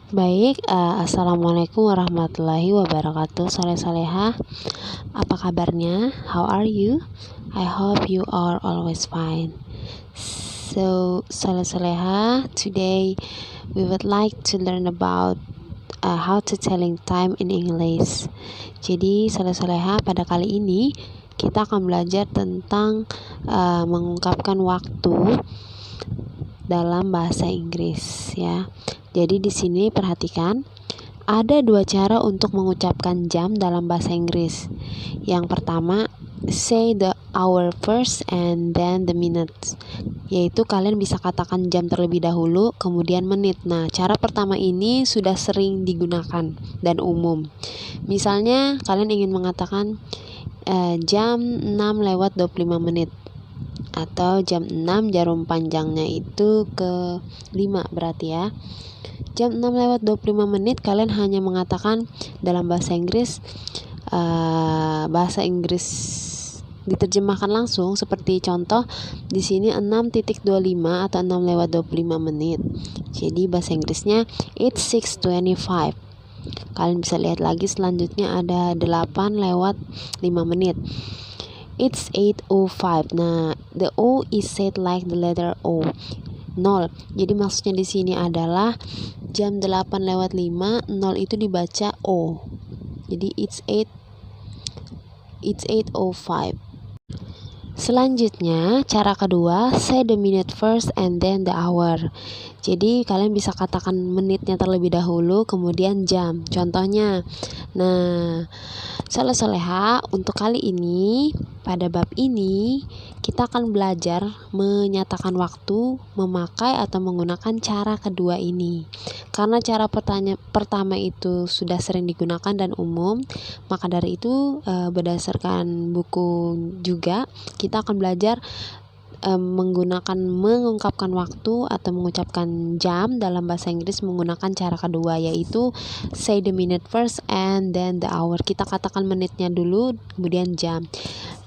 Assalamualaikum warahmatullahi wabarakatuh. Soleh-solehah, apa kabarnya? How are you? I hope you are always fine. So, soleh-solehah, today we would like to learn about how to telling time in English. Jadi, soleh-solehah, pada kali ini kita akan belajar tentang mengungkapkan waktu dalam bahasa Inggris, ya. Jadi di sini perhatikan, ada dua cara untuk mengucapkan jam dalam bahasa Inggris. Yang pertama, say the hour first and then the minutes. Yaitu kalian bisa katakan jam terlebih dahulu, kemudian menit. Nah, cara pertama ini sudah sering digunakan dan umum. Misalnya kalian ingin mengatakan jam 6:25 menit. Atau jam 6 jarum panjangnya itu ke 5 berarti ya. Jam 6:25 menit kalian hanya mengatakan dalam bahasa Inggris diterjemahkan langsung seperti contoh di sini 6:25 atau 6:25 menit. Jadi bahasa Inggrisnya it's 6:25. Kalian bisa lihat lagi selanjutnya ada 8:05 menit. It's 8:05. Nah, the O is said like the letter O. 0. Jadi maksudnya di sini adalah jam 8:05, 0 itu dibaca O. Jadi it's 8:05. Selanjutnya, cara kedua, say the minute first and then the hour. Jadi kalian bisa katakan menitnya terlebih dahulu, kemudian jam. Contohnya, nah, soleh-soleha, untuk kali ini pada bab ini kita akan belajar menyatakan waktu memakai atau menggunakan cara kedua ini. Karena cara pertama itu sudah sering digunakan dan umum, maka dari itu berdasarkan buku juga kita akan belajar mengungkapkan waktu atau mengucapkan jam dalam bahasa Inggris menggunakan cara kedua, yaitu say the minute first and then the hour. Kita katakan menitnya dulu kemudian jam.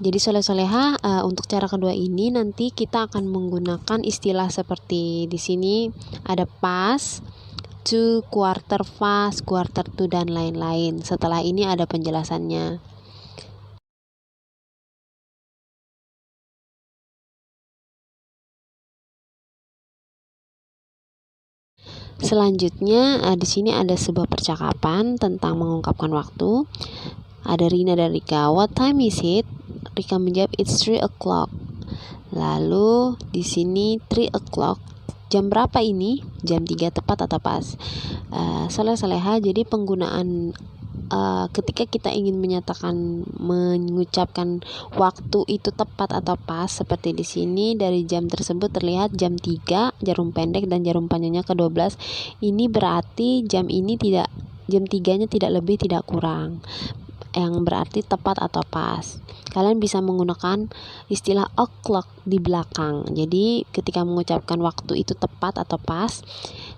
Jadi soleh-soleha, untuk cara kedua ini nanti kita akan menggunakan istilah seperti di sini ada past, to, quarter past, quarter to, dan lain-lain. Setelah ini ada penjelasannya. Selanjutnya di sini ada sebuah percakapan tentang mengungkapkan waktu. Ada Rina dan Rika. What time is it? Rika menjawab it's 3 o'clock. Lalu di sini 3 o'clock. Jam berapa ini? Jam 3 tepat atau pas? Soleh-soleha, jadi penggunaan ketika kita ingin mengucapkan waktu itu tepat atau pas, seperti di sini dari jam tersebut terlihat jam 3 jarum pendek dan jarum panjangnya ke 12. Ini berarti jam 3-nya tidak lebih tidak kurang, yang berarti tepat atau pas. Kalian bisa menggunakan istilah o'clock di belakang. Jadi ketika mengucapkan waktu itu tepat atau pas,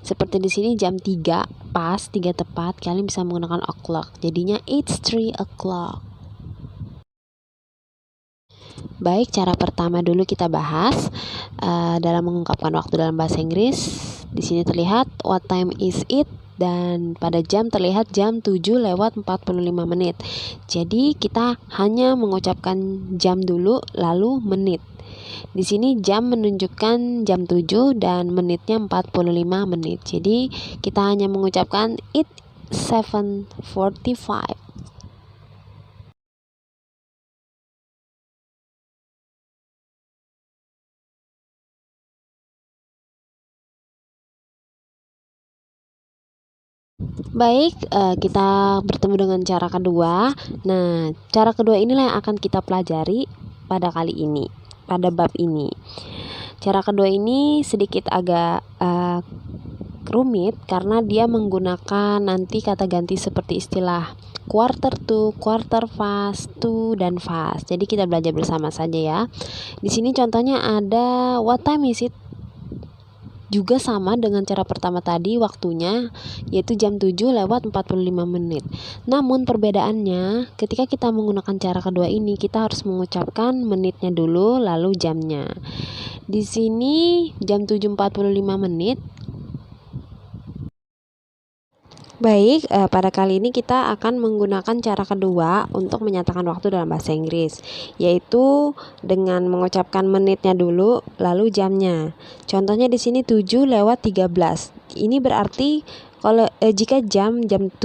seperti di sini jam 3 pas, 3 tepat, kalian bisa menggunakan o'clock. Jadinya it's 3 o'clock. Baik, cara pertama dulu kita bahas dalam mengungkapkan waktu dalam bahasa Inggris. Di sini terlihat what time is it, dan pada jam terlihat jam 7:45 menit. Jadi kita hanya mengucapkan jam dulu lalu menit. Di sini jam menunjukkan jam 7 dan menitnya 45 menit. Jadi kita hanya mengucapkan it 7:45. Baik, kita bertemu dengan cara kedua. Nah, cara kedua inilah yang akan kita pelajari pada kali ini, pada bab ini. Cara kedua ini sedikit agak rumit karena dia menggunakan nanti kata ganti seperti istilah quarter to, quarter past, to, dan fast. Jadi kita belajar bersama saja ya. Di sini contohnya ada what time is it? Juga sama dengan cara pertama tadi waktunya, yaitu jam 7:45 menit. Namun perbedaannya ketika kita menggunakan cara kedua ini, kita harus mengucapkan menitnya dulu lalu jamnya. Di sini jam 7:45 menit. Baik, pada kali ini kita akan menggunakan cara kedua untuk menyatakan waktu dalam bahasa Inggris, yaitu dengan mengucapkan menitnya dulu, lalu jamnya. Contohnya di sini 7:13. Ini berarti kalau jika jam 7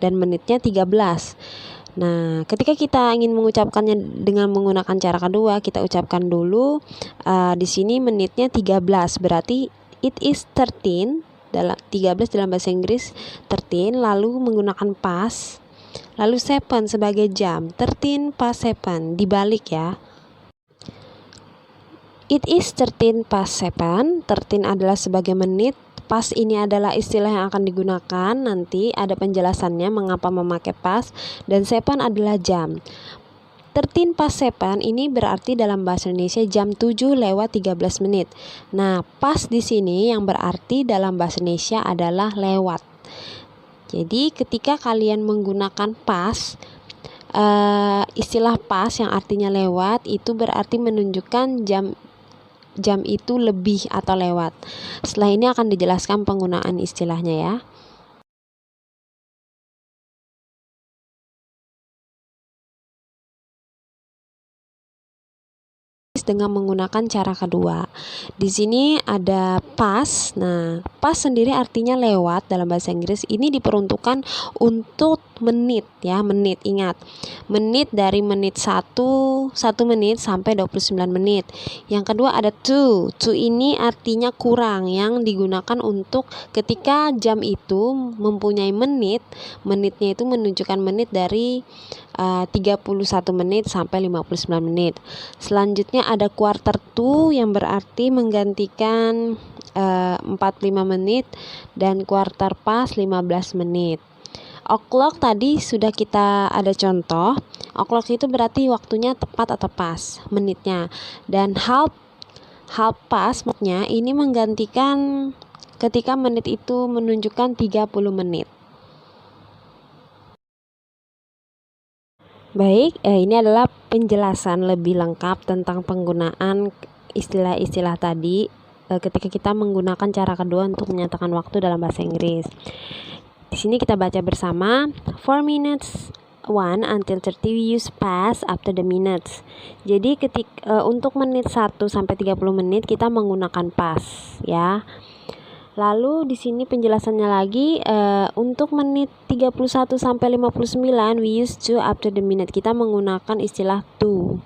dan menitnya 13. Nah, ketika kita ingin mengucapkannya dengan menggunakan cara kedua, kita ucapkan dulu di sini menitnya 13, berarti it is 13. 13 dalam bahasa Inggris 13, lalu menggunakan past, lalu 7 sebagai jam, 13 past 7, dibalik ya. It is 13 past 7, 13 adalah sebagai menit, past ini adalah istilah yang akan digunakan, nanti ada penjelasannya mengapa memakai past, dan 7 adalah jam. 13 past 7 ini berarti dalam bahasa Indonesia jam 7:13 menit. Nah, past di sini yang berarti dalam bahasa Indonesia adalah lewat. Jadi ketika kalian menggunakan past, istilah past yang artinya lewat itu berarti menunjukkan jam itu lebih atau lewat. Setelah ini akan dijelaskan penggunaan istilahnya ya. Dengan menggunakan cara kedua. Di sini ada past. Nah, past sendiri artinya lewat dalam bahasa Inggris. Ini diperuntukkan untuk menit ya, menit. Ingat, menit dari menit 1 menit sampai 29 menit. Yang kedua ada to. To ini artinya kurang, yang digunakan untuk ketika jam itu mempunyai menit, menitnya itu menunjukkan menit dari 31 menit sampai 59 menit. Selanjutnya ada quarter to yang berarti menggantikan 45 menit, dan quarter past 15 menit. O'clock tadi sudah kita ada contoh. O'clock itu berarti waktunya tepat atau pas menitnya. Dan half past menitnya ini menggantikan ketika menit itu menunjukkan 30 menit. Baik, ini adalah penjelasan lebih lengkap tentang penggunaan istilah-istilah tadi ketika kita menggunakan cara kedua untuk menyatakan waktu dalam bahasa Inggris. Di sini kita baca bersama. 4 minutes 1 until 30 we use past after the minutes. Jadi untuk menit 1 sampai 30 menit kita menggunakan past ya. Lalu di sini penjelasannya lagi, untuk menit 31 sampai 59 we use to after the minute. Kita menggunakan istilah to.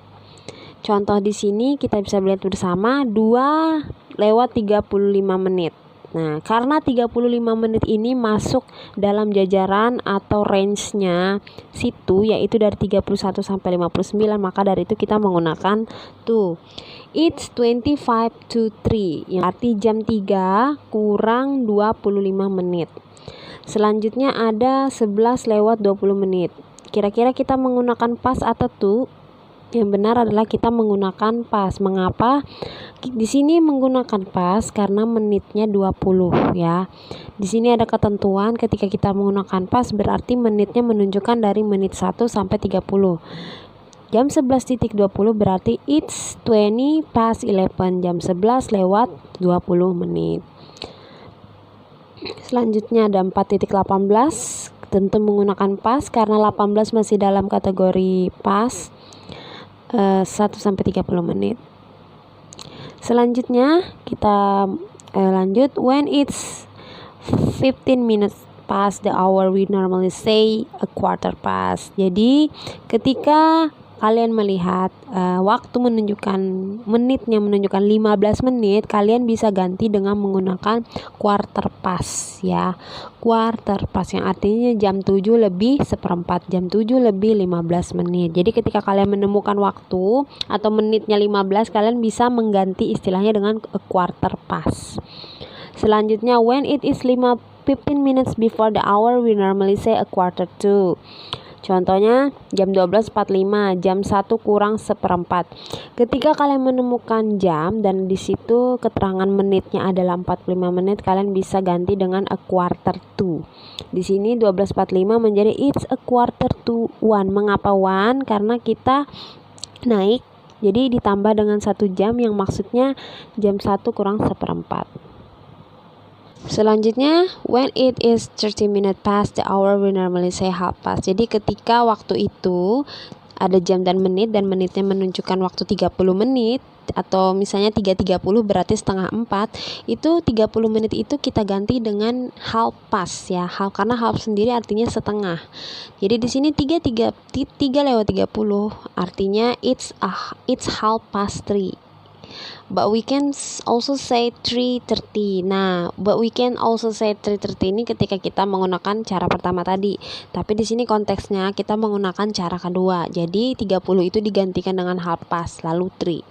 Contoh di sini kita bisa lihat bersama 2:35 menit. Nah, karena 35 menit ini masuk dalam jajaran atau range-nya situ, yaitu dari 31 sampai 59, maka dari itu kita menggunakan to. It's 25 to 3, yang arti jam 3 kurang 25 menit. Selanjutnya ada 11:20 menit. Kira-kira kita menggunakan past atau to? Yang benar adalah kita menggunakan past. Mengapa? Di sini menggunakan past karena menitnya 20 ya. Di sini ada ketentuan ketika kita menggunakan past berarti menitnya menunjukkan dari menit 1 sampai 30. Jam 11:20 berarti it's 20 past 11, jam 11 lewat 20 menit. Selanjutnya ada 4.18, tentu menggunakan past karena 18 masih dalam kategori past. 1 sampai 30 menit. Selanjutnya kita lanjut. When it's 15 minutes past the hour we normally say a quarter past. Jadi ketika kalian melihat waktu menitnya menunjukkan 15 menit, kalian bisa ganti dengan menggunakan quarter past ya. Quarter past yang artinya jam 7:15, jam 7:15 menit. Jadi ketika kalian menemukan waktu atau menitnya 15, kalian bisa mengganti istilahnya dengan quarter past. Selanjutnya when it is 15 minutes before the hour we normally say a quarter to. Contohnya jam 12:45, jam 1 kurang 1/4. Ketika kalian menemukan jam dan di situ keterangan menitnya adalah 45 menit, kalian bisa ganti dengan a quarter to. Di sini 12:45 menjadi it's a quarter to 1. Mengapa 1? Karena kita naik, jadi ditambah dengan 1 jam yang maksudnya jam 1 kurang 1/4. Selanjutnya, when it is 30 minutes past the hour, we normally say half past. Jadi ketika waktu itu ada jam dan menitnya menunjukkan waktu 30 menit atau misalnya 3.30 berarti setengah 4, itu 30 menit itu kita ganti dengan half past ya. Karena half sendiri artinya setengah. Jadi di sini 3:30 artinya it's half past 3. But we can also say 3:30. Nah, but we can also say 3:30 ini ketika kita menggunakan cara pertama tadi. Tapi di sini konteksnya kita menggunakan cara kedua. Jadi 30 itu digantikan dengan half past lalu 3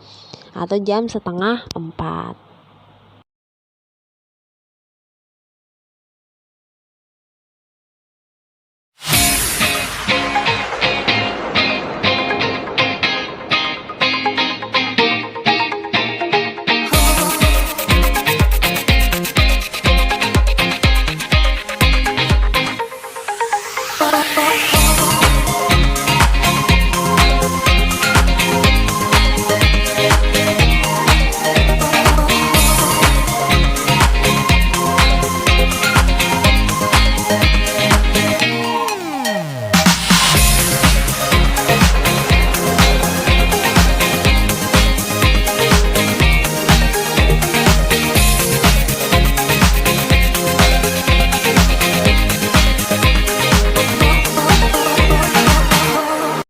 atau jam setengah 4.